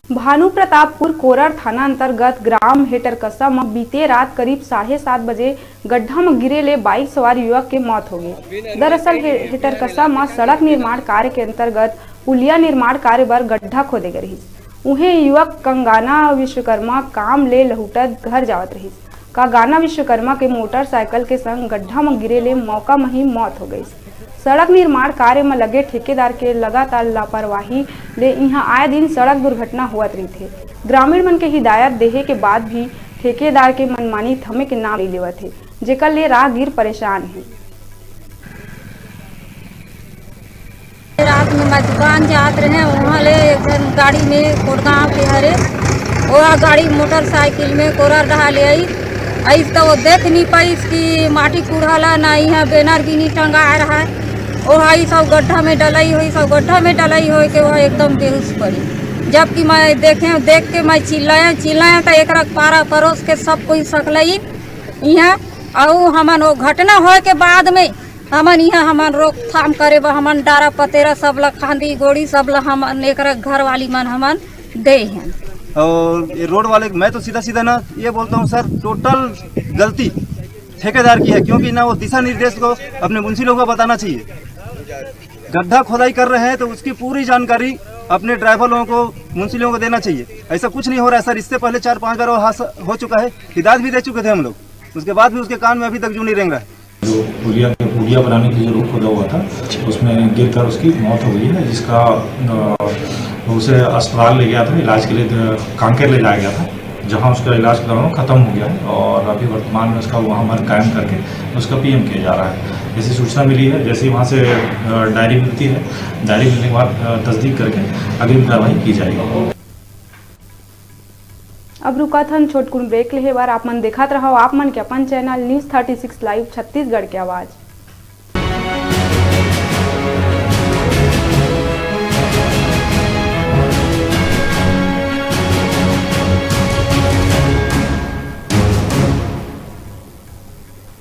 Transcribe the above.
भानु प्रतापपुर कोरर थाना अंतर्गत ग्राम हेटरकसा में बीते रात करीब 7:30 बजे गड्ढा में गिरे ले बाइक सवार युवक के मौत हो गई। दरअसल हेटरकसा में सड़क निर्माण कार्य के अंतर्गत पुलिया निर्माण कार्य बर गड्ढा खोदे गए रही। उन्हें युवक कंगाना विश्वकर्मा काम ले लहुटत घर जावत रही। कंगाना विश्वकर्मा के मोटरसाइकिल के संग गड्ढा में गिरे ले मौका में ही मौत हो गई। सड़क निर्माण कार्य में लगे ठेकेदार के लगातार लापरवाही ले यहाँ आए दिन सड़क दुर्घटना होत रही थे। ग्रामीण मन के हिदायत देहे के बाद भी ठेकेदार के मनमानी थमे के नाम ले लेवत थे, जेकर ले राहगीर परेशान है। रात में मैं दुकान जात रहे, वहाँ ले गाड़ी में कोटगांव के हरे वह गाड़ी मोटरसाइकिल में कोरा डहा ले आई तो वो देख नहीं पाई कि माटी कूड़ा ना यहाँ बैनर भी नहीं टंगा रहा है। और हाई सब गड्ढा में डलाई हुई, सब गड्ढा में डलाई हुई के वह एकदम बेहोश पड़ी। जबकि मैं देख के मैं चिल्लाया तो एक पारा पड़ोस के सब कोई सकलई यहाँ और हमन वो घटना होए के बाद में हमन यहाँ हमन रोकथाम करे हमन डारा पतेरा सब ला खांदी गोड़ी सब ला हमन एक घर वाली मन हमन दे हैं। और ये रोड वाले मैं तो सीधा ना ये बोलता हूँ सर, टोटल गलती ठेकेदार की है, क्योंकि ना वो दिशा निर्देश को अपने मुंसिलों को बताना चाहिए। गड्ढा खोदाई कर रहे हैं तो उसकी पूरी जानकारी अपने ड्राइवर लोगों को मुंसिलों को देना चाहिए। ऐसा कुछ नहीं हो रहा है सर, इससे पहले 4-5 बार वो हादसा हो चुका है, हिदायत भी दे चुके थे हम लोग, उसके बाद भी उसके कान में अभी तक जू नहीं रेंग रहा है। जो पुलिया बनाने की जो रोड खोदा हुआ था उसमें गिरकर उसकी मौत हो गई है, जिसका उसे अस्पताल ले गया था इलाज के लिए, कांकेर ले जाया गया था, जहां उसका इलाज कराना खत्म हो गया है और अभी वर्तमान में उसका वहाँ मन कायम करके उसका पीएम किया जा रहा है। जैसी सूचना मिली है, जैसे वहाँ से डायरी मिलती है, डायरी मिलने के बाद तस्दीक करके अग्रिम कार्रवाई की जाएगी। अब रुका था छोटकुन ब्रेक ले बार आप मन देखत रहो आप मन के अपन चैनल न्यूज़ 36 लाइव छत्तीसगढ़ के आवाज।